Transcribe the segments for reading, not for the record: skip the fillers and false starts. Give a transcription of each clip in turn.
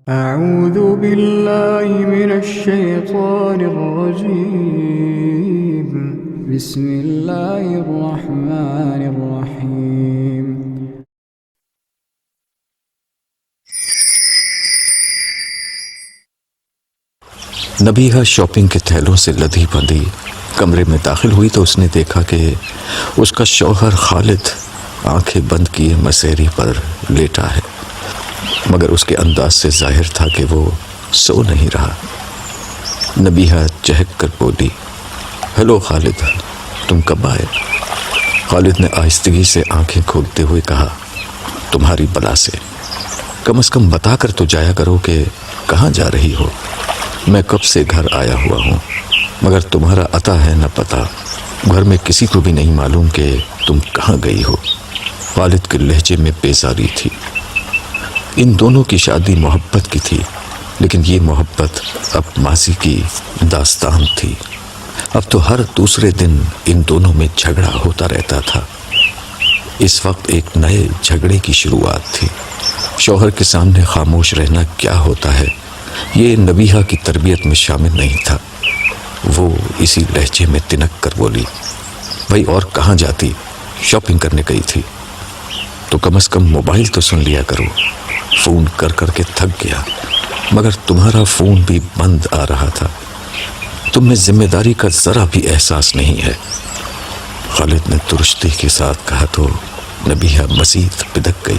أعوذ بالله من الشيطان الرجيم بسم الله الرحمن الرحيم نبیہا شاپنگ کے تھیلوں سے لدھی بندھی کمرے میں داخل ہوئی تو اس نے دیکھا کہ اس کا شوہر خالد آنکھیں بند کیے مسیری پر لیٹا ہے، مگر اس کے انداز سے ظاہر تھا کہ وہ سو نہیں رہا۔ نبیہا چہک کر بولی، ہیلو خالد، تم کب آئے؟ خالد نے آہستگی سے آنکھیں کھولتے ہوئے کہا، تمہاری بلا سے، کم از کم بتا کر تو جایا کرو کہ کہاں جا رہی ہو۔ میں کب سے گھر آیا ہوا ہوں، مگر تمہارا عطا ہے نہ پتہ، گھر میں کسی کو بھی نہیں معلوم کہ تم کہاں گئی ہو۔ خالد کے لہجے میں بیزاری تھی۔ ان دونوں کی شادی محبت کی تھی، لیکن یہ محبت اب ماضی کی داستان تھی۔ اب تو ہر دوسرے دن ان دونوں میں جھگڑا ہوتا رہتا تھا۔ اس وقت ایک نئے جھگڑے کی شروعات تھی۔ شوہر کے سامنے خاموش رہنا کیا ہوتا ہے، یہ نبیہا کی تربیت میں شامل نہیں تھا۔ وہ اسی لہجے میں تنک کر بولی، بھائی اور کہاں جاتی؟ شاپنگ کرنے گئی تھی تو کم از کم موبائل تو سن لیا کرو۔ فون کر کر کے تھک گیا، مگر تمہارا فون بھی بند آ رہا تھا۔ تم میں ذمہ داری کا ذرا بھی احساس نہیں ہے۔ خالد نے درستی کے ساتھ کہا تو نبیہا مزید بدک گئی۔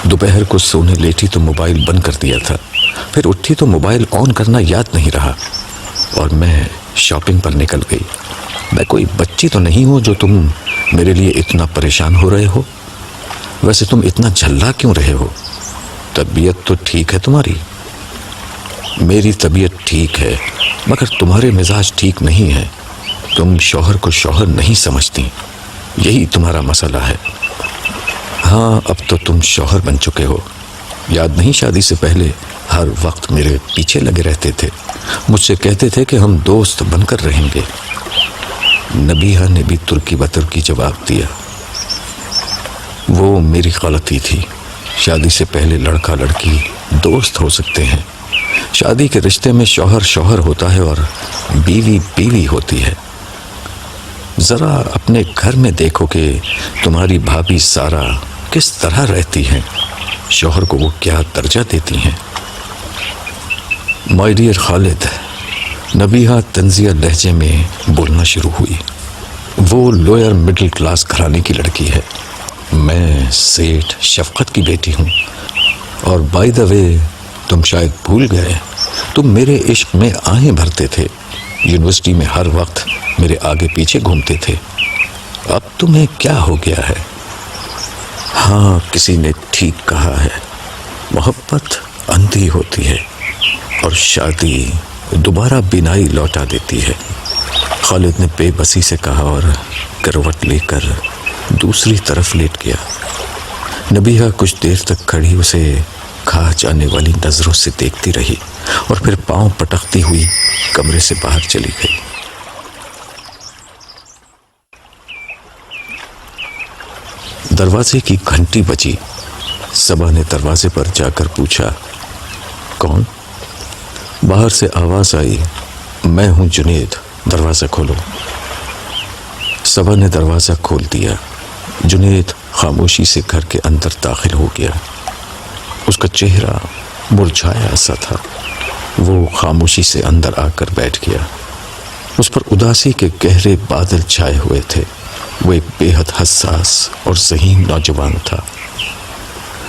دوپہر کو سونے لیٹی تو موبائل بند کر دیا تھا، پھر اٹھی تو موبائل آن کرنا یاد نہیں رہا، اور میں شاپنگ پر نکل گئی۔ میں کوئی بچی تو نہیں ہوں جو تم میرے لیے اتنا پریشان ہو رہے ہو۔ ویسے تم اتنا جھلا کیوں رہے ہو؟ طبیعت تو ٹھیک ہے تمہاری؟ میری طبیعت ٹھیک ہے، مگر تمہارے مزاج ٹھیک نہیں ہے۔ تم شوہر کو شوہر نہیں سمجھتی، یہی تمہارا مسئلہ ہے۔ ہاں، اب تو تم شوہر بن چکے ہو۔ یاد نہیں شادی سے پہلے ہر وقت میرے پیچھے لگے رہتے تھے، مجھ سے کہتے تھے کہ ہم دوست بن کر رہیں گے۔ نبیہا نے بھی ترکی بترکی جواب دیا، وہ میری غلطی تھی۔ شادی سے پہلے لڑکا لڑکی دوست ہو سکتے ہیں، شادی کے رشتے میں شوہر شوہر ہوتا ہے اور بیوی بیوی ہوتی ہے۔ ذرا اپنے گھر میں دیکھو کہ تمہاری بھابھی سارا کس طرح رہتی ہیں، شوہر کو وہ کیا درجہ دیتی ہیں۔ مائی ڈیئر خالد، نبیہا طنزیہ لہجے میں بولنا شروع ہوئی، وہ لوئر مڈل کلاس گھرانے کی لڑکی ہے، میں سیٹھ شفقت کی بیٹی ہوں، اور بائی دا وے تم شاید بھول گئے، تم میرے عشق میں آہیں بھرتے تھے، یونیورسٹی میں ہر وقت میرے آگے پیچھے گھومتے تھے، اب تمہیں کیا ہو گیا ہے؟ ہاں، کسی نے ٹھیک کہا ہے، محبت اندھی ہوتی ہے اور شادی دوبارہ بینائی لوٹا دیتی ہے۔ خالد نے بے بسی سے کہا اور کروٹ لے کر دوسری طرف لیٹ گیا۔ نبیہا کچھ دیر تک کھڑی اسے کھا جانے والی نظروں سے دیکھتی رہی، اور پھر پاؤں پٹکتی ہوئی کمرے سے باہر چلی گئی۔ دروازے کی گھنٹی بجی۔ صبا نے دروازے پر جا کر پوچھا، کون؟ باہر سے آواز آئی، میں ہوں جنید، دروازہ کھولو۔ صبا نے دروازہ کھول دیا۔ جنید خاموشی سے گھر کے اندر داخل ہو گیا۔ اس کا چہرہ مرجھایا سا تھا۔ وہ خاموشی سے اندر آ کر بیٹھ گیا۔ اس پر اداسی کے گہرے بادل چھائے ہوئے تھے۔ وہ ایک بے حد حساس اور ذہین نوجوان تھا۔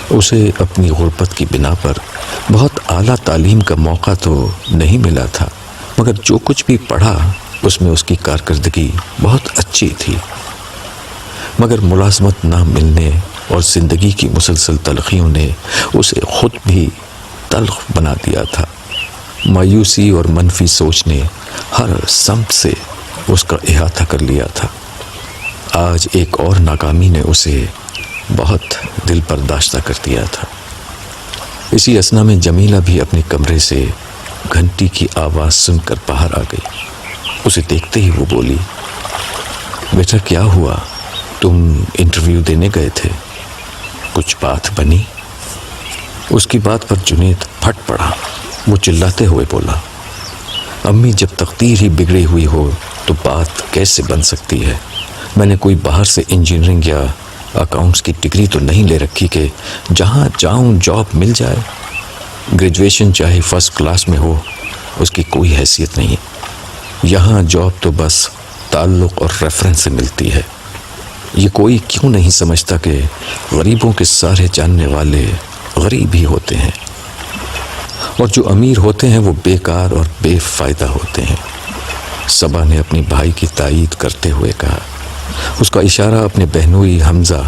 اسے اپنی غربت کی بنا پر بہت اعلیٰ تعلیم کا موقع تو نہیں ملا تھا، مگر جو کچھ بھی پڑھا اس میں اس کی کارکردگی بہت اچھی تھی، مگر ملازمت نہ ملنے اور زندگی کی مسلسل تلخیوں نے اسے خود بھی تلخ بنا دیا تھا۔ مایوسی اور منفی سوچ نے ہر سمت سے اس کا احاطہ کر لیا تھا۔ آج ایک اور ناکامی نے اسے بہت دل برداشتہ کر دیا تھا۔ اسی اثنا میں جمیلہ بھی اپنے کمرے سے گھنٹی کی آواز سن کر باہر آ گئی۔ اسے دیکھتے ہی وہ بولی، بیٹا کیا ہوا؟ تم انٹرویو دینے گئے تھے، کچھ بات بنی؟ اس کی بات پر جنید پھٹ پڑا۔ وہ چلاتے ہوئے بولا، امی جب تقدیر ہی بگڑی ہوئی ہو تو بات کیسے بن سکتی ہے؟ میں نے کوئی باہر سے انجینئرنگ یا اکاؤنٹس کی ڈگری تو نہیں لے رکھی کہ جہاں جاؤں جاب مل جائے۔ گریجویشن چاہے فرسٹ کلاس میں ہو، اس کی کوئی حیثیت نہیں۔ یہاں جاب تو بس تعلق اور ریفرنس سے ملتی ہے۔ یہ کوئی کیوں نہیں سمجھتا کہ غریبوں کے سارے جاننے والے غریب ہی ہوتے ہیں، اور جو امیر ہوتے ہیں وہ بیکار اور بے فائدہ ہوتے ہیں۔ صبا نے اپنی بھائی کی تائید کرتے ہوئے کہا۔ اس کا اشارہ اپنے بہنوئی حمزہ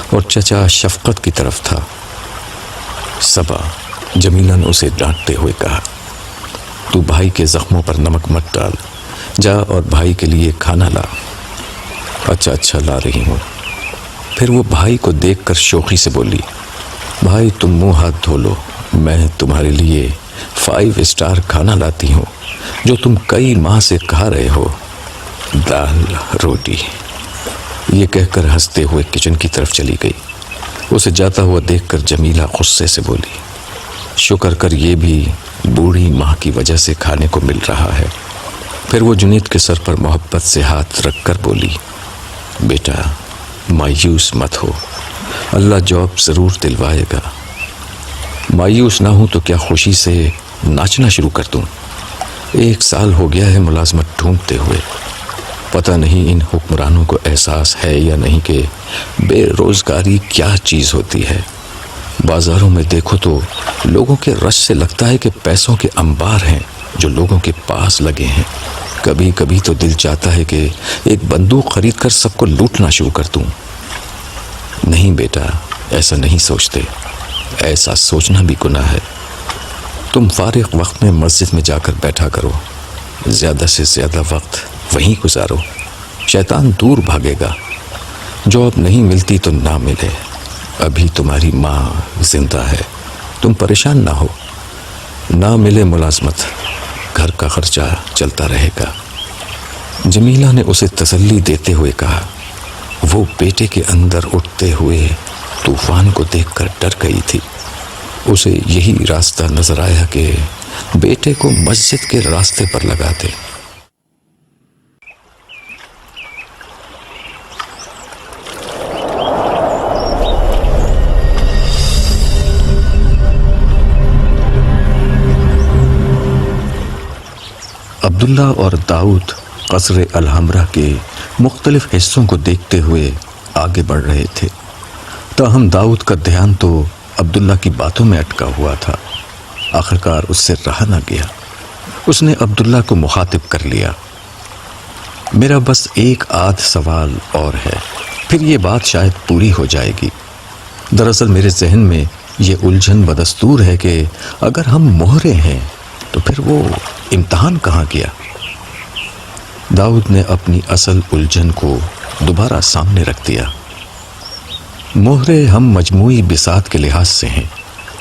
اور چچا شفقت کی طرف تھا۔ صبا، جمیلہ نے اسے ڈانٹتے ہوئے کہا، تو بھائی کے زخموں پر نمک مت ڈال، جا اور بھائی کے لیے کھانا لا۔ اچھا لا رہی ہوں۔ پھر وہ بھائی کو دیکھ کر شوخی سے بولی، بھائی تم منہ ہاتھ دھو لو، میں تمہارے لیے 5 اسٹار کھانا لاتی ہوں جو تم کئی ماہ سے کھا رہے ہو، دال روٹی۔ یہ کہہ کر ہنستے ہوئے کچن کی طرف چلی گئی۔ اسے جاتا ہوا دیکھ کر جمیلہ غصے سے بولی، شکر کر یہ بھی بوڑھی ماں کی وجہ سے کھانے کو مل رہا ہے۔ پھر وہ جنید کے سر پر محبت سے ہاتھ رکھ کر بولی، بیٹا مایوس مت ہو، اللہ جاب ضرور دلوائے گا۔ مایوس نہ ہوں تو کیا خوشی سے ناچنا شروع کر دوں؟ 1 سال ہو گیا ہے ملازمت ڈھونڈتے ہوئے، پتہ نہیں ان حکمرانوں کو احساس ہے یا نہیں کہ بے روزگاری کیا چیز ہوتی ہے۔ بازاروں میں دیکھو تو لوگوں کے رش سے لگتا ہے کہ پیسوں کے انبار ہیں جو لوگوں کے پاس لگے ہیں۔ کبھی کبھی تو دل چاہتا ہے کہ ایک بندوق خرید کر سب کو لوٹنا شروع کر دوں۔ نہیں بیٹا، ایسا نہیں سوچتے، ایسا سوچنا بھی گناہ ہے۔ تم فارغ وقت میں مسجد میں جا کر بیٹھا کرو، زیادہ سے زیادہ وقت وہیں گزارو، شیطان دور بھاگے گا۔ جاب نہیں ملتی تو نہ ملے، ابھی تمہاری ماں زندہ ہے، تم پریشان نہ ہو۔ نہ ملے ملازمت، گھر کا خرچہ چلتا رہے گا۔ جمیلہ نے اسے تسلی دیتے ہوئے کہا۔ وہ بیٹے کے اندر اٹھتے ہوئے طوفان کو دیکھ کر ڈر گئی تھی۔ اسے یہی راستہ نظر آیا کہ بیٹے کو مسجد کے راستے پر لگا دے۔ عبداللہ اور داؤد قصر الحمرا کے مختلف حصوں کو دیکھتے ہوئے آگے بڑھ رہے تھے، تاہم داؤد کا دھیان تو عبداللہ کی باتوں میں اٹکا ہوا تھا۔ آخرکار اس سے رہا نہ گیا، اس نے عبداللہ کو مخاطب کر لیا، میرا بس ایک آدھ سوال اور ہے، پھر یہ بات شاید پوری ہو جائے گی۔ دراصل میرے ذہن میں یہ الجھن بدستور ہے کہ اگر ہم مہرے ہیں تو پھر وہ امتحان کہاں گیا؟ داؤد نے اپنی اصل الجھن کو دوبارہ سامنے رکھ دیا۔ مہرے ہم مجموعی بساط کے لحاظ سے ہیں،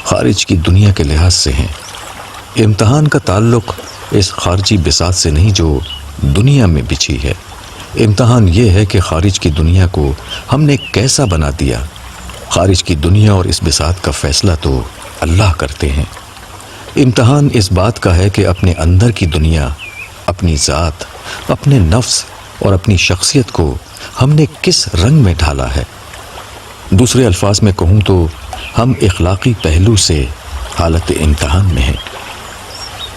خارج کی دنیا کے لحاظ سے ہیں۔ امتحان کا تعلق اس خارجی بساط سے نہیں جو دنیا میں بچھی ہے۔ امتحان یہ ہے کہ خارج کی دنیا کو ہم نے کیسا بنا دیا۔ خارج کی دنیا اور اس بساط کا فیصلہ تو اللہ کرتے ہیں۔ امتحان اس بات کا ہے کہ اپنے اندر کی دنیا، اپنی ذات، اپنے نفس اور اپنی شخصیت کو ہم نے کس رنگ میں ڈھالا ہے۔ دوسرے الفاظ میں کہوں تو ہم اخلاقی پہلو سے حالت امتحان میں ہیں۔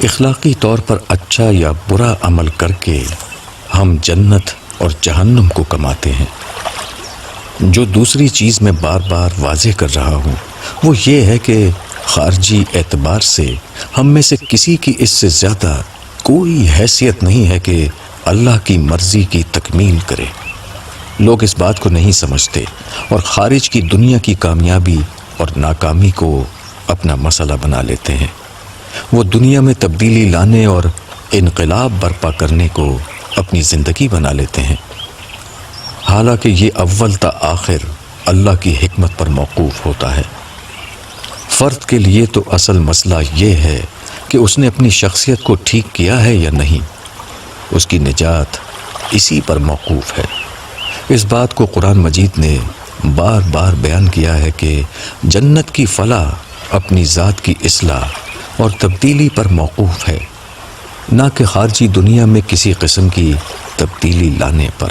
اخلاقی طور پر اچھا یا برا عمل کر کے ہم جنت اور جہنم کو کماتے ہیں۔ جو دوسری چیز میں بار بار واضح کر رہا ہوں وہ یہ ہے کہ خارجی اعتبار سے ہم میں سے کسی کی اس سے زیادہ کوئی حیثیت نہیں ہے کہ اللہ کی مرضی کی تکمیل کرے۔ لوگ اس بات کو نہیں سمجھتے اور خارج کی دنیا کی کامیابی اور ناکامی کو اپنا مسئلہ بنا لیتے ہیں۔ وہ دنیا میں تبدیلی لانے اور انقلاب برپا کرنے کو اپنی زندگی بنا لیتے ہیں، حالانکہ یہ اول تا آخر اللہ کی حکمت پر موقوف ہوتا ہے۔ فرد کے لیے تو اصل مسئلہ یہ ہے کہ اس نے اپنی شخصیت کو ٹھیک کیا ہے یا نہیں۔ اس کی نجات اسی پر موقوف ہے۔ اس بات کو قرآن مجید نے بار بار بیان کیا ہے کہ جنت کی فلاح اپنی ذات کی اصلاح اور تبدیلی پر موقوف ہے، نہ کہ خارجی دنیا میں کسی قسم کی تبدیلی لانے پر،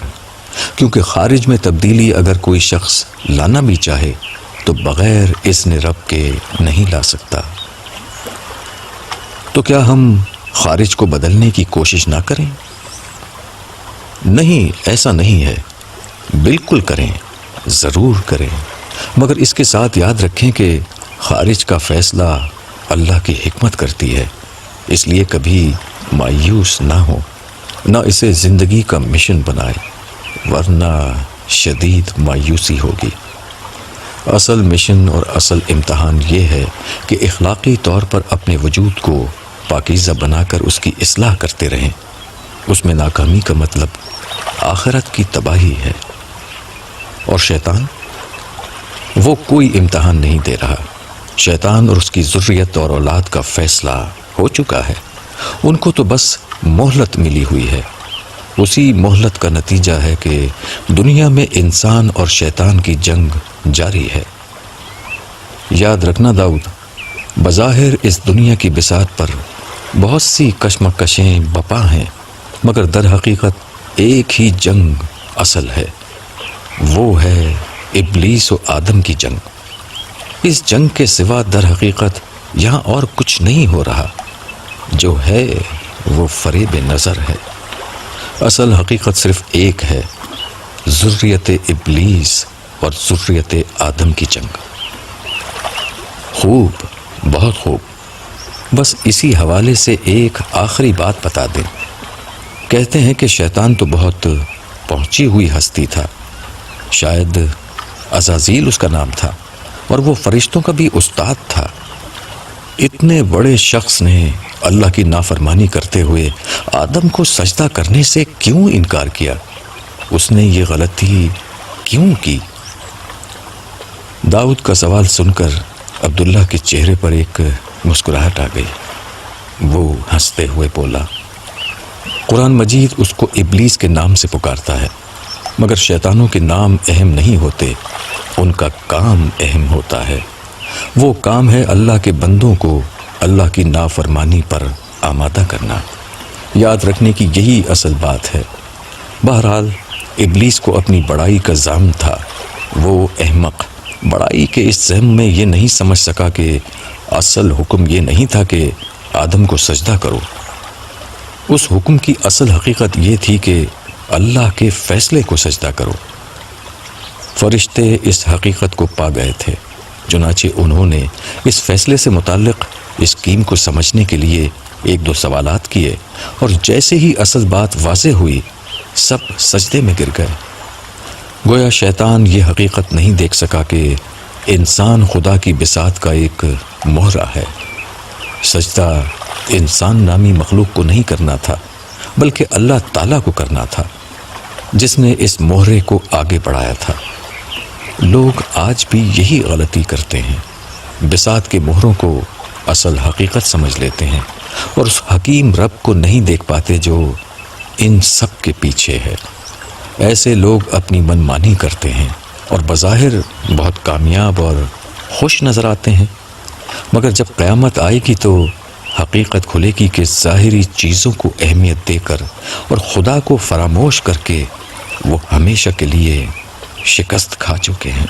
کیونکہ خارج میں تبدیلی اگر کوئی شخص لانا بھی چاہے تو بغیر اذن رب کے نہیں لا سکتا۔ تو کیا ہم خارج کو بدلنے کی کوشش نہ کریں؟ نہیں، ایسا نہیں ہے، بالکل کریں، ضرور کریں، مگر اس کے ساتھ یاد رکھیں کہ خارج کا فیصلہ اللہ کی حکمت کرتی ہے، اس لیے کبھی مایوس نہ ہو، نہ اسے زندگی کا مشن بنائے، ورنہ شدید مایوسی ہوگی۔ اصل مشن اور اصل امتحان یہ ہے کہ اخلاقی طور پر اپنے وجود کو پاکیزہ بنا کر اس کی اصلاح کرتے رہیں۔ اس میں ناکامی کا مطلب آخرت کی تباہی ہے۔ اور شیطان، وہ کوئی امتحان نہیں دے رہا۔ شیطان اور اس کی ذریت اور اولاد کا فیصلہ ہو چکا ہے، ان کو تو بس مہلت ملی ہوئی ہے۔ اسی مہلت کا نتیجہ ہے کہ دنیا میں انسان اور شیطان کی جنگ جاری ہے۔ یاد رکھنا داؤد، بظاہر اس دنیا کی بساط پر بہت سی کشمکشیں بپا ہیں، مگر در حقیقت ایک ہی جنگ اصل ہے، وہ ہے ابلیس و آدم کی جنگ۔ اس جنگ کے سوا در حقیقت یہاں اور کچھ نہیں ہو رہا، جو ہے وہ فریب نظر ہے۔ اصل حقیقت صرف ایک ہے، ذریت ابلیس اور ذریت آدم کی جنگ۔ خوب، بہت خوب۔ بس اسی حوالے سے ایک آخری بات بتا دیں۔ کہتے ہیں کہ شیطان تو بہت پہنچی ہوئی ہستی تھا، شاید عزازیل اس کا نام تھا، اور وہ فرشتوں کا بھی استاد تھا۔ اتنے بڑے شخص نے اللہ کی نافرمانی کرتے ہوئے آدم کو سجدہ کرنے سے کیوں انکار کیا؟ اس نے یہ غلطی کیوں کی؟ داؤد کا سوال سن کر عبداللہ کے چہرے پر ایک مسکراہٹ آ گئی۔ وہ ہنستے ہوئے بولا، قرآن مجید اس کو ابلیس کے نام سے پکارتا ہے، مگر شیطانوں کے نام اہم نہیں ہوتے، ان کا کام اہم ہوتا ہے۔ وہ کام ہے اللہ کے بندوں کو اللہ کی نافرمانی پر آمادہ کرنا۔ یاد رکھنے کی یہی اصل بات ہے۔ بہرحال ابلیس کو اپنی بڑائی کا ظلم تھا۔ وہ احمق بڑائی کے اس ذہن میں یہ نہیں سمجھ سکا کہ اصل حکم یہ نہیں تھا کہ آدم کو سجدہ کرو۔ اس حکم کی اصل حقیقت یہ تھی کہ اللہ کے فیصلے کو سجدہ کرو۔ فرشتے اس حقیقت کو پا گئے تھے، چنانچہ انہوں نے اس فیصلے سے متعلق اسکیم کو سمجھنے کے لیے ایک دو سوالات کیے، اور جیسے ہی اصل بات واضح ہوئی سب سجدے میں گر گئے۔ گویا شیطان یہ حقیقت نہیں دیکھ سکا کہ انسان خدا کی بساط کا ایک مہرہ ہے۔ سجدہ انسان نامی مخلوق کو نہیں کرنا تھا، بلکہ اللہ تعالیٰ کو کرنا تھا، جس نے اس مہرے کو آگے بڑھایا تھا۔ لوگ آج بھی یہی غلطی کرتے ہیں، بساط کے مہروں کو اصل حقیقت سمجھ لیتے ہیں، اور اس حکیم رب کو نہیں دیکھ پاتے جو ان سب کے پیچھے ہے۔ ایسے لوگ اپنی منمانی کرتے ہیں اور بظاہر بہت کامیاب اور خوش نظر آتے ہیں، مگر جب قیامت آئے گی تو حقیقت کھلے گی کہ ظاہری چیزوں کو اہمیت دے کر اور خدا کو فراموش کر کے وہ ہمیشہ کے لیے شکست کھا چکے ہیں۔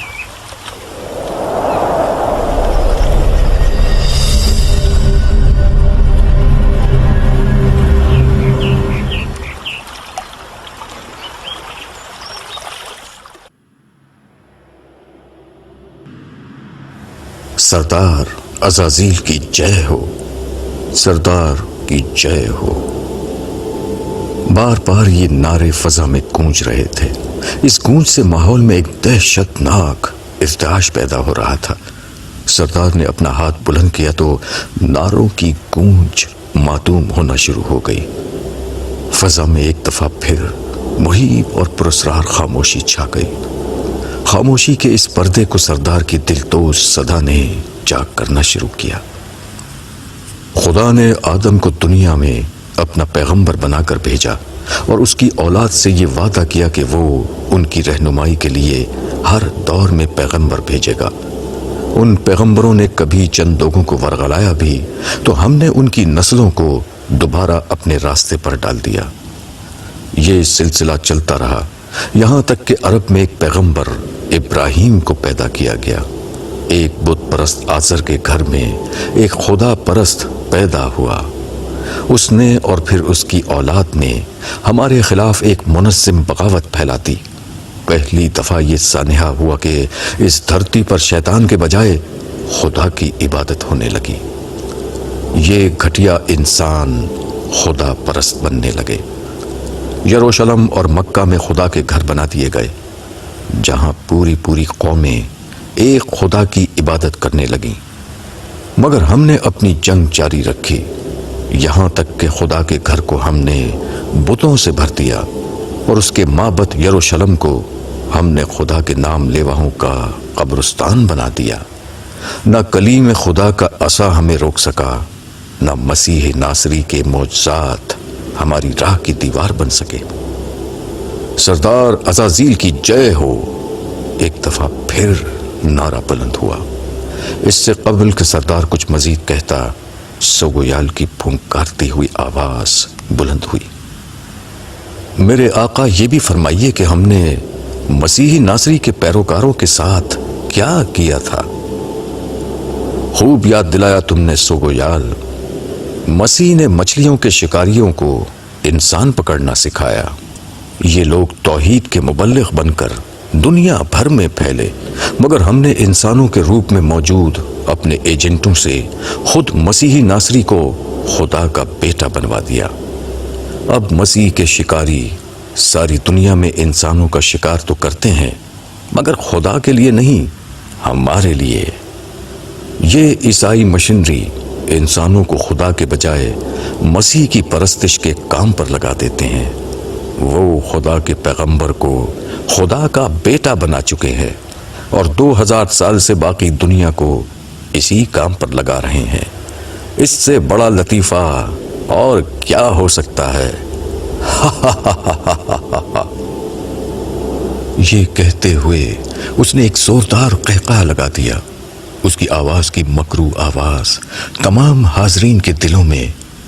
سردار عزازیل کی جے ہو، سردار کی جے ہو۔ بار بار یہ نعرے فضا میں گونج رہے تھے۔ اس گونج سے ماحول میں ایک دہشت ناک ارتعاش پیدا ہو رہا تھا۔ سردار نے اپنا ہاتھ بلند کیا تو نعروں کی گونج معدوم ہونا شروع ہو گئی۔ فضا میں ایک دفعہ پھر مہیب اور پراسرار خاموشی چھا گئی۔ خاموشی کے اس پردے کو سردار کی دلدوز صدا نے چاک کرنا شروع کیا۔ خدا نے آدم کو دنیا میں اپنا پیغمبر بنا کر بھیجا اور اس کی اولاد سے یہ وعدہ کیا کہ وہ ان کی رہنمائی کے لیے ہر دور میں پیغمبر بھیجے گا۔ ان پیغمبروں نے کبھی چند لوگوں کو ورغلایا بھی تو ہم نے ان کی نسلوں کو دوبارہ اپنے راستے پر ڈال دیا۔ یہ سلسلہ چلتا رہا یہاں تک کہ عرب میں ایک پیغمبر ابراہیم کو پیدا کیا گیا۔ ایک بت پرست آزر کے گھر میں ایک خدا پرست پیدا ہوا۔ اس نے اور پھر اس کی اولاد نے ہمارے خلاف ایک منظم بغاوت پھیلا دی۔ پہلی دفعہ یہ سانحہ ہوا کہ اس دھرتی پر شیطان کے بجائے خدا کی عبادت ہونے لگی۔ یہ گھٹیا انسان خدا پرست بننے لگے۔ یروشلم اور مکہ میں خدا کے گھر بنا دیے گئے، جہاں پوری پوری قومیں ایک خدا کی عبادت کرنے لگیں۔ مگر ہم نے اپنی جنگ جاری رکھی، یہاں تک کہ خدا کے گھر کو ہم نے بتوں سے بھر دیا، اور اس کے معبد یروشلم کو ہم نے خدا کے نام لیواؤں کا قبرستان بنا دیا۔ نہ کلیم خدا کا عصا ہمیں روک سکا، نہ مسیح ناصری کے معجزات ہماری راہ کی دیوار بن سکے۔ سردار عزازیل کی جے ہو، ایک دفعہ پھر نعرہ بلند ہوا۔ اس سے قبل کہ سردار کچھ مزید کہتا، سوگویال کی پھنکارتی ہوئی آواز بلند ہوئی، میرے آقا یہ بھی فرمائیے کہ ہم نے مسیحی ناصری کے پیروکاروں کے ساتھ کیا کیا تھا؟ خوب یاد دلایا تم نے سوگویال۔ مسیح نے مچھلیوں کے شکاریوں کو انسان پکڑنا سکھایا۔ یہ لوگ توحید کے مبلغ بن کر دنیا بھر میں پھیلے، مگر ہم نے انسانوں کے روپ میں موجود اپنے ایجنٹوں سے خود مسیحی ناصری کو خدا کا بیٹا بنوا دیا۔ اب مسیح کے شکاری ساری دنیا میں انسانوں کا شکار تو کرتے ہیں، مگر خدا کے لیے نہیں، ہمارے لیے۔ یہ عیسائی مشنری انسانوں کو خدا کے بجائے مسیح کی پرستش کے کام پر لگا دیتے ہیں۔ وہ خدا کے پیغمبر کو خدا کا بیٹا بنا چکے ہیں، اور 2000 سال سے باقی دنیا کو اسی کام پر لگا رہے ہیں۔ اس سے بڑا لطیفہ اور کیا ہو سکتا ہے؟ یہ کہتے ہوئے اس نے ایک زوردار قہقہ لگا دیا۔ اس کی آواز کی مکرو آواز تمام حاضرین کے دلوں میں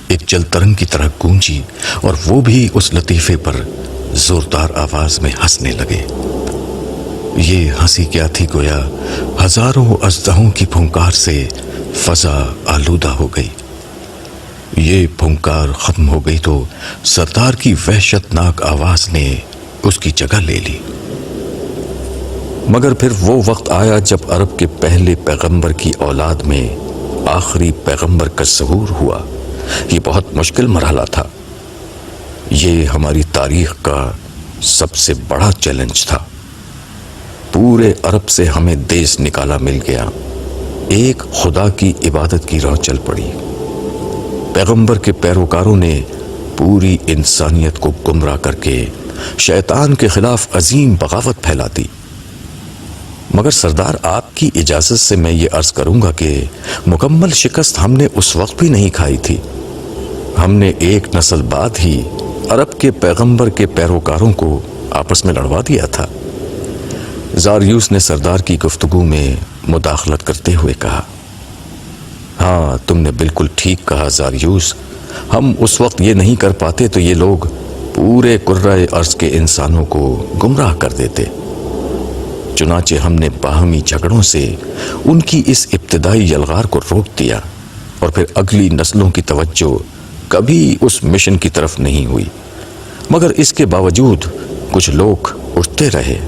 ایک جل ترنگ کی طرح گونجی، اور وہ بھی اس لطیفے پر زوردار آواز میں ہنسنے لگے۔ یہ ہنسی کیا تھی، گویا ہزاروں اژدہوں کی پھنکار سے فضا آلودہ ہو گئی۔ یہ پھنکار ختم ہو گئی تو سردار کی وحشت ناک آواز نے اس کی جگہ لے لی۔ مگر پھر وہ وقت آیا جب عرب کے پہلے پیغمبر کی اولاد میں آخری پیغمبر کا ظہور ہوا۔ یہ بہت مشکل مرحلہ تھا۔ یہ ہماری تاریخ کا سب سے بڑا چیلنج تھا۔ پورے عرب سے ہمیں دیس نکالا مل گیا، ایک خدا کی عبادت کی راہ چل پڑی۔ پیغمبر کے پیروکاروں نے پوری انسانیت کو گمراہ کر کے شیطان کے خلاف عظیم بغاوت پھیلا دی۔ مگر سردار، آپ کی اجازت سے میں یہ عرض کروں گا کہ مکمل شکست ہم نے اس وقت بھی نہیں کھائی تھی۔ ہم نے ایک نسل بعد ہی عرب کے پیغمبر کے پیروکاروں کو آپس میں لڑوا دیا تھا۔ زاریوس نے سردار کی گفتگو میں مداخلت کرتے ہوئے کہا، ہاں تم نے بالکل ٹھیک کہا زاریوس، ہم اس وقت یہ نہیں کر پاتے تو یہ لوگ پورے کرۂ ارض کے انسانوں کو گمراہ کر دیتے۔ چنانچہ ہم نے باہمی جھگڑوں سے ان کی اس ابتدائی یلغار کو روک دیا، اور پھر اگلی نسلوں کی توجہ کبھی اس مشن کی طرف نہیں ہوئی۔ مگر اس کے باوجود کچھ لوگ اٹھتے رہے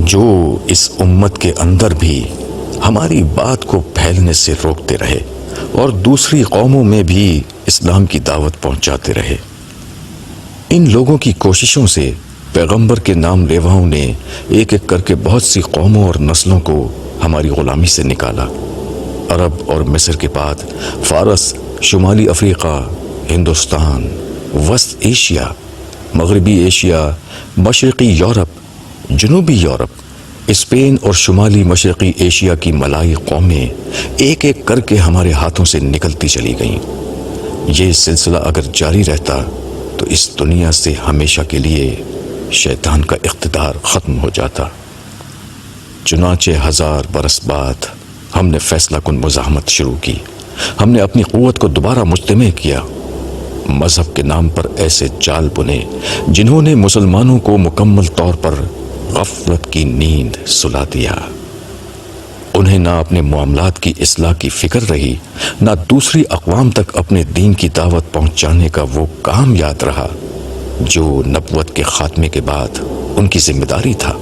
جو اس امت کے اندر بھی ہماری بات کو پھیلنے سے روکتے رہے، اور دوسری قوموں میں بھی اسلام کی دعوت پہنچاتے رہے۔ ان لوگوں کی کوششوں سے پیغمبر کے نام لیواؤں نے ایک ایک کر کے بہت سی قوموں اور نسلوں کو ہماری غلامی سے نکالا۔ عرب اور مصر کے بعد فارس، شمالی افریقہ، ہندوستان، وسط ایشیا، مغربی ایشیا، مشرقی یورپ، جنوبی یورپ، اسپین اور شمالی مشرقی ایشیا کی ملائی قومیں ایک ایک کر کے ہمارے ہاتھوں سے نکلتی چلی گئیں۔ یہ سلسلہ اگر جاری رہتا تو اس دنیا سے ہمیشہ کے لیے شیطان کا اقتدار ختم ہو جاتا۔ چنانچہ 1000 برس بعد ہم نے فیصلہ کن مزاحمت شروع کی، ہم نے اپنی قوت کو دوبارہ مجتمع کیا، مذہب کے نام پر ایسے جال بنے جنہوں نے مسلمانوں کو مکمل طور پر غفلت کی نیند سلا دیا۔ انہیں نہ اپنے معاملات کی اصلاح کی فکر رہی، نہ دوسری اقوام تک اپنے دین کی دعوت پہنچانے کا وہ کام یاد رہا جو نبوت کے خاتمے کے بعد ان کی ذمہ داری تھا۔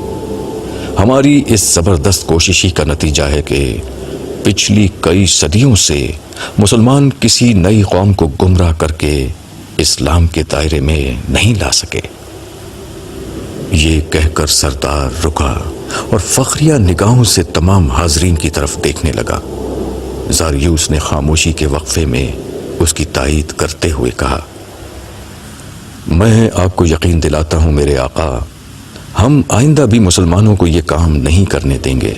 ہماری اس زبردست کوشش ہی کا نتیجہ ہے کہ پچھلی کئی صدیوں سے مسلمان کسی نئی قوم کو گمراہ کر کے اسلام کے دائرے میں نہیں لا سکے۔ یہ کہہ کر سردار رکا اور فخریہ نگاہوں سے تمام حاضرین کی طرف دیکھنے لگا۔ زاریوس نے خاموشی کے وقفے میں اس کی تائید کرتے ہوئے کہا، میں آپ کو یقین دلاتا ہوں میرے آقا، ہم آئندہ بھی مسلمانوں کو یہ کام نہیں کرنے دیں گے۔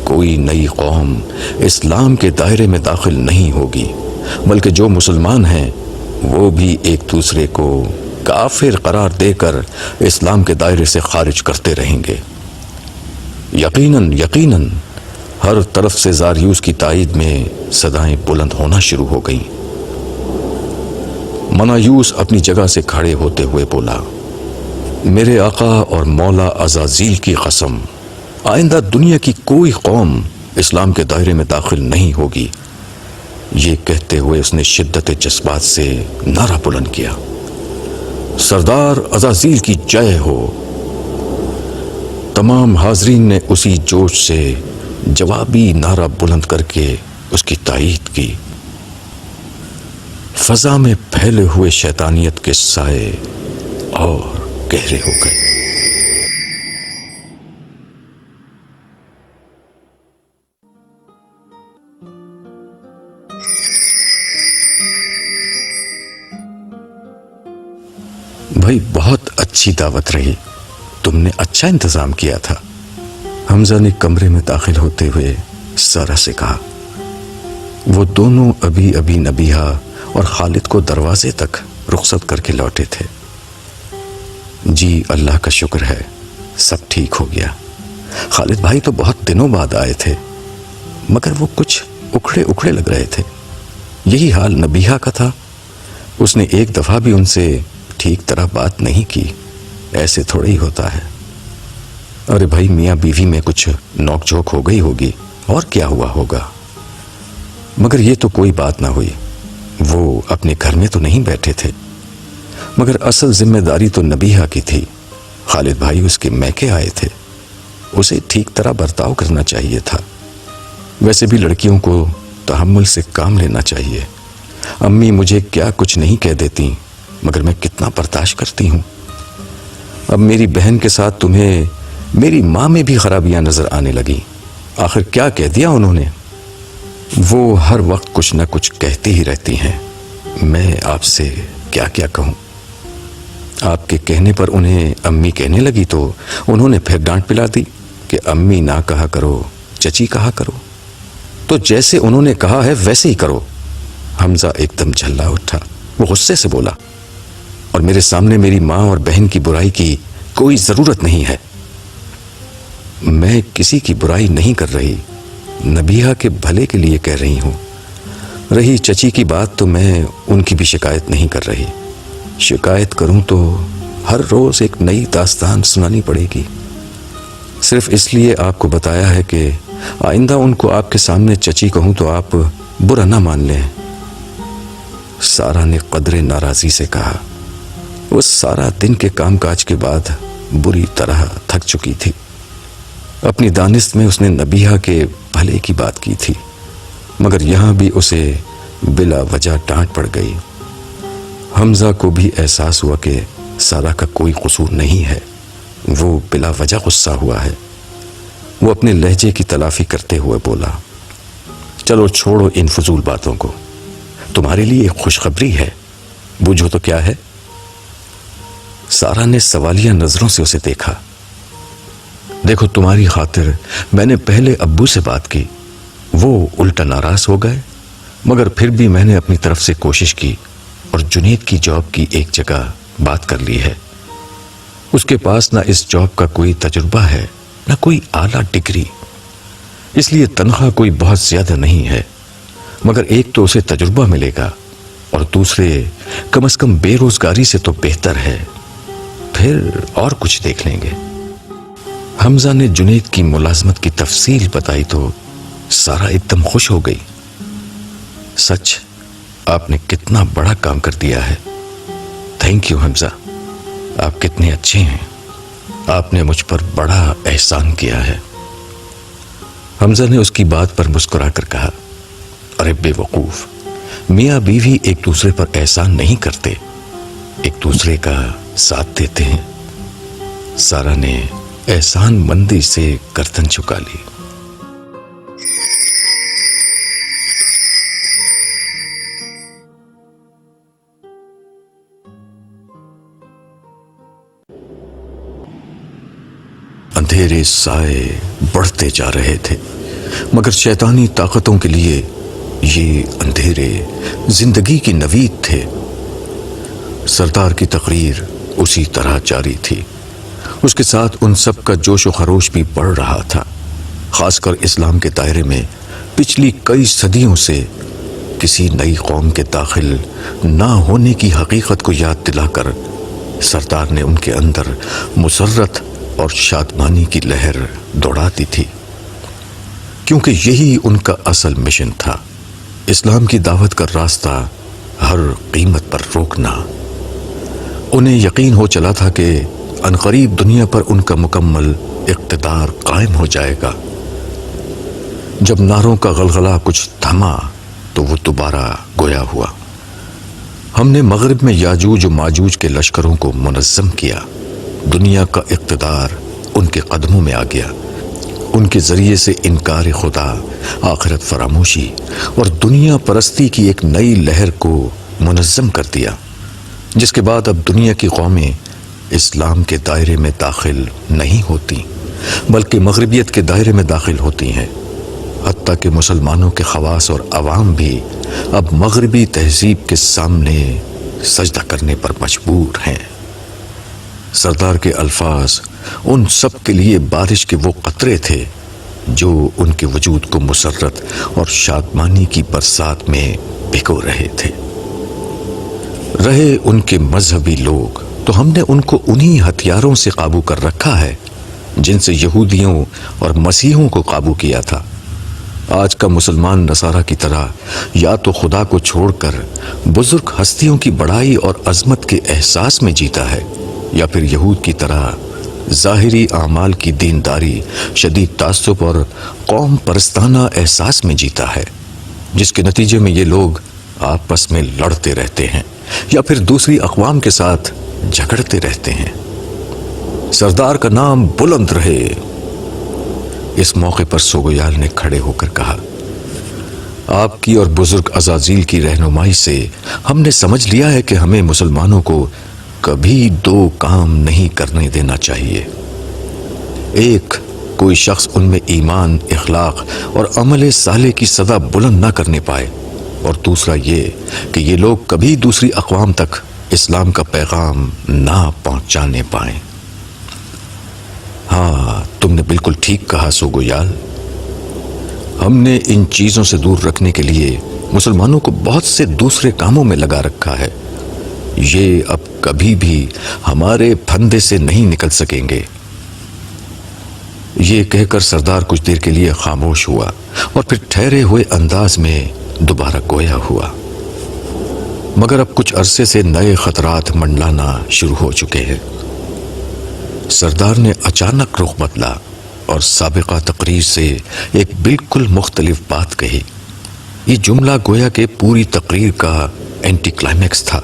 کوئی نئی قوم اسلام کے دائرے میں داخل نہیں ہوگی، بلکہ جو مسلمان ہیں وہ بھی ایک دوسرے کو کافر قرار دے کر اسلام کے دائرے سے خارج کرتے رہیں گے۔ یقیناً یقیناً ہر طرف سے زاریوس کی تائید میں صدائیں بلند ہونا شروع ہو گئیں۔ منایوس اپنی جگہ سے کھڑے ہوتے ہوئے بولا، میرے آقا اور مولا عزازیل کی قسم، آئندہ دنیا کی کوئی قوم اسلام کے دائرے میں داخل نہیں ہوگی۔ یہ کہتے ہوئے اس نے شدت جذبات سے نعرہ بلند کیا، سردار عزازیل کی جے ہو۔ تمام حاضرین نے اسی جوش سے جوابی نعرہ بلند کر کے اس کی تائید کی۔ فضا میں پھیلے ہوئے شیطانیت کے سائے اور گہرے ہو گئے۔ بھائی بہت اچھی دعوت رہی، تم نے اچھا انتظام کیا تھا، حمزہ نے کمرے میں داخل ہوتے ہوئے سارا سے کہا۔ وہ دونوں ابھی ابھی نبیہہ اور خالد کو دروازے تک رخصت کر کے لوٹے تھے۔ جی اللہ کا شکر ہے، سب ٹھیک ہو گیا۔ خالد بھائی تو بہت دنوں بعد آئے تھے، مگر وہ کچھ اکھڑے اکھڑے لگ رہے تھے۔ یہی حال نبیہہ کا تھا، اس نے ایک دفعہ بھی ان سے ٹھیک طرح بات نہیں کی، ایسے تھوڑے ہی ہوتا ہے۔ ارے بھائی میاں بیوی میں کچھ نوک جھوک ہو گئی ہوگی، اور کیا ہوا ہوگا، مگر یہ تو کوئی بات نہ ہوئی۔ وہ اپنے گھر میں تو نہیں بیٹھے تھے، مگر اصل ذمہ داری تو نبیہہ کی تھی۔ خالد بھائی اس کے میکے آئے تھے، اسے ٹھیک طرح برتاؤ کرنا چاہیے تھا۔ ویسے بھی لڑکیوں کو تحمل سے کام لینا چاہیے۔ امی مجھے کیا کچھ نہیں کہہ دیتی، مگر میں کتنا برداشت کرتی ہوں۔ اب میری بہن کے ساتھ تمہیں میری ماں میں بھی خرابیاں نظر آنے لگی۔ آخر کیا کہہ دیا انہوں نے؟ وہ ہر وقت کچھ نہ کچھ کہتی ہی رہتی ہیں، میں آپ سے کیا کیا کہوں۔ آپ کے کہنے پر انہیں امی کہنے لگی تو انہوں نے پھر ڈانٹ پلا دی کہ امی نہ کہا کرو، چچی کہا کرو۔ تو جیسے انہوں نے کہا ہے ویسے ہی کرو۔ حمزہ ایک دم جھلا اٹھا، وہ غصے سے بولا، اور میرے سامنے میری ماں اور بہن کی برائی کی کوئی ضرورت نہیں ہے۔ میں کسی کی برائی نہیں کر رہی، نبیہہ کے بھلے کے لیے کہہ رہی ہوں۔ رہی چچی کی بات تو میں ان کی بھی شکایت نہیں کر رہی۔ شکایت کروں تو ہر روز ایک نئی داستان سنانی پڑے گی۔ صرف اس لیے آپ کو بتایا ہے کہ آئندہ ان کو آپ کے سامنے چچی کہوں تو آپ برا نہ مان لیں۔ سارا نے قدرے ناراضی سے کہا۔ وہ سارا دن کے کام کاج کے بعد بری طرح تھک چکی تھی۔ اپنی دانست میں اس نے نبیہہ کے بھلے کی بات کی تھی، مگر یہاں بھی اسے بلا وجہ ڈانٹ پڑ گئی۔ حمزہ کو بھی احساس ہوا کہ سارا کا کوئی قصور نہیں ہے، وہ بلا وجہ غصہ ہوا ہے۔ وہ اپنے لہجے کی تلافی کرتے ہوئے بولا، چلو چھوڑو ان فضول باتوں کو، تمہارے لیے ایک خوشخبری ہے، بوجھو تو کیا ہے؟ سارا نے سوالیہ نظروں سے اسے دیکھا۔ دیکھو تمہاری خاطر میں نے پہلے ابو سے بات کی، وہ الٹا ناراض ہو گئے، مگر پھر بھی میں نے اپنی طرف سے کوشش کی اور جنید کی جاب کی ایک جگہ بات کر لی ہے۔ اس کے پاس نہ اس جاب کا کوئی تجربہ ہے، نہ کوئی اعلیٰ ڈگری۔ اس لیے تنخواہ کوئی بہت زیادہ نہیں ہے، مگر ایک تو اسے تجربہ ملے گا اور دوسرے کم از کم بے روزگاری سے تو بہتر ہے، پھر اور کچھ دیکھ لیں گے۔ حمزہ نے جنید کی ملازمت کی تفصیل بتائی تو سارا ایک دم خوش ہو گئی۔ سچ آپ نے کتنا بڑا کام کر دیا ہے، تھینک یو حمزہ، آپ کتنے اچھے ہیں، آپ نے مجھ پر بڑا احسان کیا ہے۔ حمزہ نے اس کی بات پر مسکرا کر کہا، ارے بے وقوف، میاں بیوی ایک دوسرے پر احسان نہیں کرتے، ایک دوسرے کا ساتھ دیتے ہیں۔ سارا نے احسان مندی سے گردن جھکا لی۔ اندھیرے سائے بڑھتے جا رہے تھے، مگر شیطانی طاقتوں کے لیے یہ اندھیرے زندگی کی نوید تھے۔ سردار کی تقریر اسی طرح جاری تھی، اس کے ساتھ ان سب کا جوش و خروش بھی بڑھ رہا تھا، خاص کر اسلام کے دائرے میں پچھلی کئی صدیوں سے کسی نئی قوم کے داخل نہ ہونے کی حقیقت کو یاد دلا کر سردار نے ان کے اندر مسرت اور شادمانی کی لہر دوڑا دی تھی، کیونکہ یہی ان کا اصل مشن تھا، اسلام کی دعوت کا راستہ ہر قیمت پر روکنا۔ انہیں یقین ہو چلا تھا کہ عنقریب دنیا پر ان کا مکمل اقتدار قائم ہو جائے گا۔ جب نعروں کا غلغلہ کچھ تھما تو وہ دوبارہ گویا ہوا۔ ہم نے مغرب میں یاجوج و ماجوج کے لشکروں کو منظم کیا، دنیا کا اقتدار ان کے قدموں میں آ گیا، ان کے ذریعے سے انکار خدا، آخرت فراموشی اور دنیا پرستی کی ایک نئی لہر کو منظم کر دیا، جس کے بعد اب دنیا کی قومیں اسلام کے دائرے میں داخل نہیں ہوتی بلکہ مغربیت کے دائرے میں داخل ہوتی ہیں، حتیٰ کہ مسلمانوں کے خواص اور عوام بھی اب مغربی تہذیب کے سامنے سجدہ کرنے پر مجبور ہیں۔ سردار کے الفاظ ان سب کے لیے بارش کے وہ قطرے تھے جو ان کے وجود کو مسرت اور شادمانی کی برسات میں بھگو رہے تھے۔ رہے ان کے مذہبی لوگ تو ہم نے ان کو انہی ہتھیاروں سے قابو کر رکھا ہے جن سے یہودیوں اور مسیحوں کو قابو کیا تھا۔ آج کا مسلمان نصارہ کی طرح یا تو خدا کو چھوڑ کر بزرگ ہستیوں کی بڑائی اور عظمت کے احساس میں جیتا ہے، یا پھر یہود کی طرح ظاہری اعمال کی دینداری، شدید تعصب اور قوم پرستانہ احساس میں جیتا ہے، جس کے نتیجے میں یہ لوگ آپس میں لڑتے رہتے ہیں یا پھر دوسری اقوام کے ساتھ جھگڑتے رہتے ہیں۔ سردار کا نام بلند رہے۔ اس موقع پر سوگویال نے کھڑے ہو کر کہا، آپ کی اور بزرگ عزازیل کی رہنمائی سے ہم نے سمجھ لیا ہے کہ ہمیں مسلمانوں کو کبھی دو کام نہیں کرنے دینا چاہیے۔ ایک، کوئی شخص ان میں ایمان، اخلاق اور عمل صالح کی صدا بلند نہ کرنے پائے، اور دوسرا یہ کہ یہ لوگ کبھی دوسری اقوام تک اسلام کا پیغام نہ پہنچانے پائیں۔ ہاں، تم نے بالکل ٹھیک کہا سوگویال، ہم نے ان چیزوں سے دور رکھنے کے لیے مسلمانوں کو بہت سے دوسرے کاموں میں لگا رکھا ہے، یہ اب کبھی بھی ہمارے پھندے سے نہیں نکل سکیں گے۔ یہ کہہ کر سردار کچھ دیر کے لیے خاموش ہوا اور پھر ٹھہرے ہوئے انداز میں دوبارہ گویا ہوا، مگر اب کچھ عرصے سے نئے خطرات منڈلانا شروع ہو چکے ہیں۔ سردار نے اچانک رخ بدلا اور سابقہ تقریر سے ایک بالکل مختلف بات کہی۔ یہ جملہ گویا کہ پوری تقریر کا اینٹی کلائمیکس تھا۔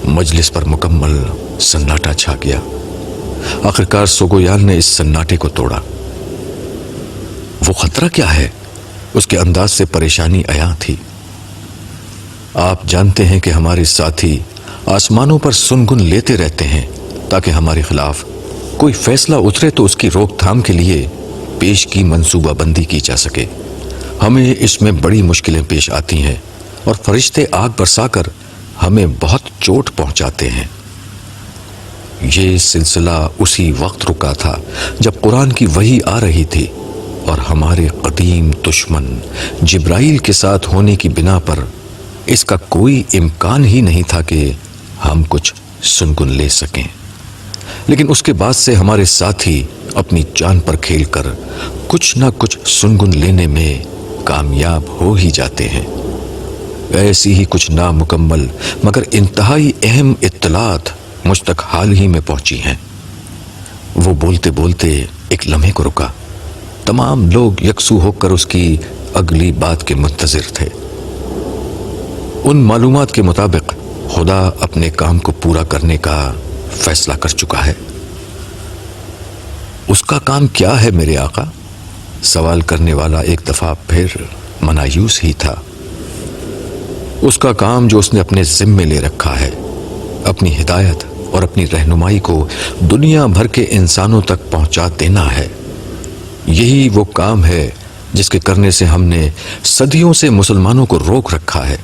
مجلس پر مکمل سناٹا چھا گیا۔ آخرکار سوگویال نے اس سناٹے کو توڑا۔ وہ خطرہ کیا ہے؟ اس کے انداز سے پریشانی عیاں تھی۔ آپ جانتے ہیں کہ ہمارے ساتھی آسمانوں پر سنگن لیتے رہتے ہیں تاکہ ہمارے خلاف کوئی فیصلہ اترے تو اس کی روک تھام کے لیے پیش کی منصوبہ بندی کی جا سکے۔ ہمیں اس میں بڑی مشکلیں پیش آتی ہیں اور فرشتے آگ برسا کر ہمیں بہت چوٹ پہنچاتے ہیں۔ یہ سلسلہ اسی وقت رکا تھا جب قرآن کی وحی آ رہی تھی، اور ہمارے قدیم دشمن جبرائیل کے ساتھ ہونے کی بنا پر اس کا کوئی امکان ہی نہیں تھا کہ ہم کچھ سنگن لے سکیں، لیکن اس کے بعد سے ہمارے ساتھی اپنی جان پر کھیل کر کچھ نہ کچھ سنگن لینے میں کامیاب ہو ہی جاتے ہیں۔ ایسی ہی کچھ نامکمل مگر انتہائی اہم اطلاعات مجھ تک حال ہی میں پہنچی ہیں۔ وہ بولتے بولتے ایک لمحے کو رکا۔ تمام لوگ یکسو ہو کر اس کی اگلی بات کے منتظر تھے۔ ان معلومات کے مطابق خدا اپنے کام کو پورا کرنے کا فیصلہ کر چکا ہے۔ اس کا کام کیا ہے میرے آقا؟ سوال کرنے والا ایک دفعہ پھر منایوس ہی تھا۔ اس کا کام جو اس نے اپنے ذمے لے رکھا ہے، اپنی ہدایت اور اپنی رہنمائی کو دنیا بھر کے انسانوں تک پہنچا دینا ہے۔ یہی وہ کام ہے جس کے کرنے سے ہم نے صدیوں سے مسلمانوں کو روک رکھا ہے،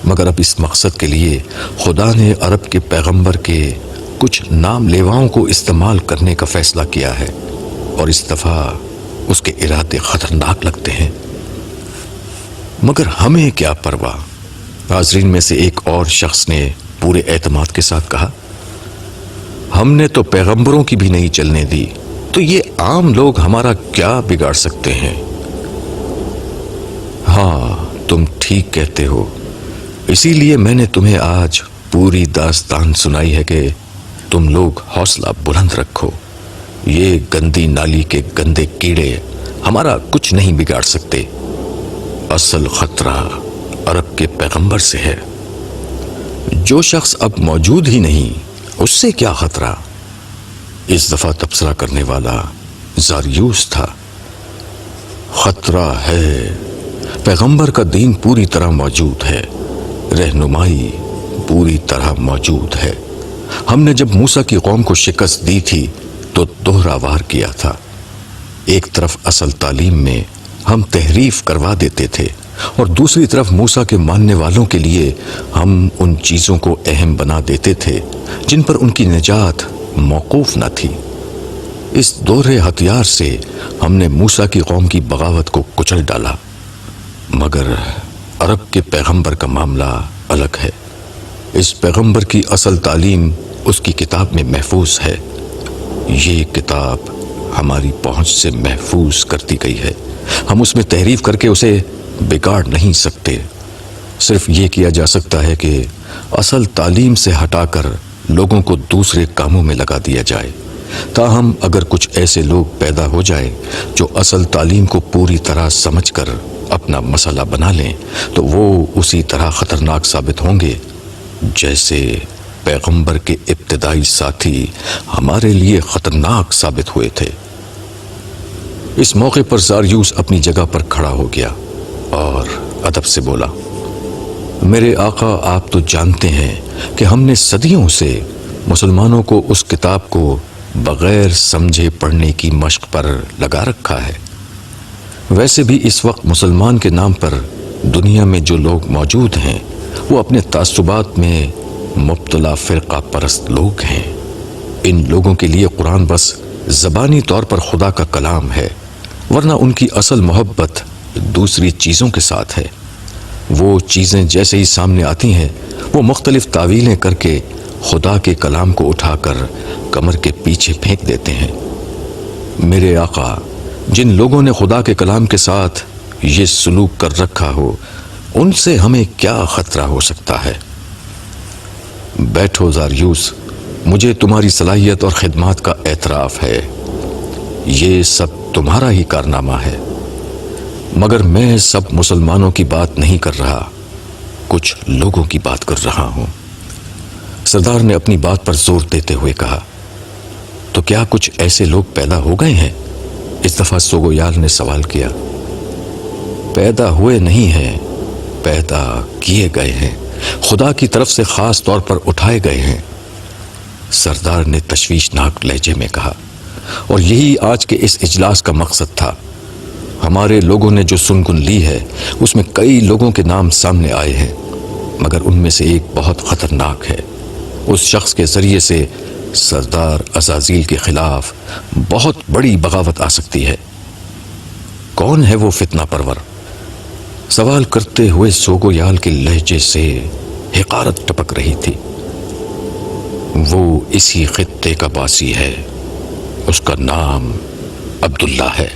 مگر اب اس مقصد کے لیے خدا نے عرب کے پیغمبر کے کچھ نام لیواؤں کو استعمال کرنے کا فیصلہ کیا ہے، اور اس دفعہ اس کے ارادے خطرناک لگتے ہیں۔ مگر ہمیں کیا پرواہ؟ حاضرین میں سے ایک اور شخص نے پورے اعتماد کے ساتھ کہا، ہم نے تو پیغمبروں کی بھی نہیں چلنے دی، تو یہ عام لوگ ہمارا کیا بگاڑ سکتے ہیں؟ ہاں، تم ٹھیک کہتے ہو، اسی لیے میں نے تمہیں آج پوری داستان سنائی ہے کہ تم لوگ حوصلہ بلند رکھو۔ یہ گندی نالی کے گندے کیڑے ہمارا کچھ نہیں بگاڑ سکتے۔ اصل خطرہ عرب کے پیغمبر سے ہے۔ جو شخص اب موجود ہی نہیں، اس سے کیا خطرہ؟ اس دفعہ تبصرہ کرنے والا زاریوس تھا۔ خطرہ ہے، پیغمبر کا دین پوری طرح موجود ہے، رہنمائی پوری طرح موجود ہے۔ ہم نے جب موسیٰ کی قوم کو شکست دی تھی تو دوہرا وار کیا تھا۔ ایک طرف اصل تعلیم میں ہم تحریف کروا دیتے تھے، اور دوسری طرف موسیٰ کے ماننے والوں کے لیے ہم ان چیزوں کو اہم بنا دیتے تھے جن پر ان کی نجات موقوف نہ تھی۔ اس دوہرے ہتھیار سے ہم نے موسیٰ کی قوم کی بغاوت کو کچل ڈالا، مگر عرب کے پیغمبر کا معاملہ الگ ہے۔ اس پیغمبر کی اصل تعلیم اس کی کتاب میں محفوظ ہے۔ یہ کتاب ہماری پہنچ سے محفوظ کر دی گئی ہے، ہم اس میں تحریف کر کے اسے بگاڑ نہیں سکتے۔ صرف یہ کیا جا سکتا ہے کہ اصل تعلیم سے ہٹا کر لوگوں کو دوسرے کاموں میں لگا دیا جائے۔ تاہم اگر کچھ ایسے لوگ پیدا ہو جائیں جو اصل تعلیم کو پوری طرح سمجھ کر اپنا مسئلہ بنا لیں تو وہ اسی طرح خطرناک ثابت ہوں گے جیسے پیغمبر کے ابتدائی ساتھی ہمارے لیے خطرناک ثابت ہوئے تھے۔ اس موقع پر زاریوس اپنی جگہ پر کھڑا ہو گیا اور ادب سے بولا، میرے آقا، آپ تو جانتے ہیں کہ ہم نے صدیوں سے مسلمانوں کو اس کتاب کو بغیر سمجھے پڑھنے کی مشق پر لگا رکھا ہے۔ ویسے بھی اس وقت مسلمان کے نام پر دنیا میں جو لوگ موجود ہیں وہ اپنے تعصبات میں مبتلا فرقہ پرست لوگ ہیں۔ ان لوگوں کے لیے قرآن بس زبانی طور پر خدا کا کلام ہے، ورنہ ان کی اصل محبت دوسری چیزوں کے ساتھ ہے۔ وہ چیزیں جیسے ہی سامنے آتی ہیں وہ مختلف تعویلیں کر کے خدا کے کلام کو اٹھا کر کمر کے پیچھے پھینک دیتے ہیں۔ میرے آقا، جن لوگوں نے خدا کے کلام کے ساتھ یہ سلوک کر رکھا ہو ان سے ہمیں کیا خطرہ ہو سکتا ہے؟ بیٹھو زاریوس، مجھے تمہاری صلاحیت اور خدمات کا اعتراف ہے، یہ سب تمہارا ہی کارنامہ ہے، مگر میں سب مسلمانوں کی بات نہیں کر رہا، کچھ لوگوں کی بات کر رہا ہوں۔ سردار نے اپنی بات پر زور دیتے ہوئے کہا، تو کیا کچھ ایسے لوگ پیدا ہو گئے ہیں؟ اس دفعہ سوگویال نے سوال کیا۔ پیدا ہوئے نہیں ہیں، پیدا کیے گئے ہیں، خدا کی طرف سے خاص طور پر اٹھائے گئے ہیں، سردار نے تشویشناک لہجے میں کہا، اور یہی آج کے اس اجلاس کا مقصد تھا۔ ہمارے لوگوں نے جو سنگن لی ہے اس میں کئی لوگوں کے نام سامنے آئے ہیں، مگر ان میں سے ایک بہت خطرناک ہے۔ اس شخص کے ذریعے سے سردار عزازیل کے خلاف بہت بڑی بغاوت آ سکتی ہے۔ کون ہے وہ فتنہ پرور؟ سوال کرتے ہوئے سوگویال کے لہجے سے حقارت ٹپک رہی تھی۔ وہ اسی خطے کا باسی ہے، اس کا نام عبداللہ ہے۔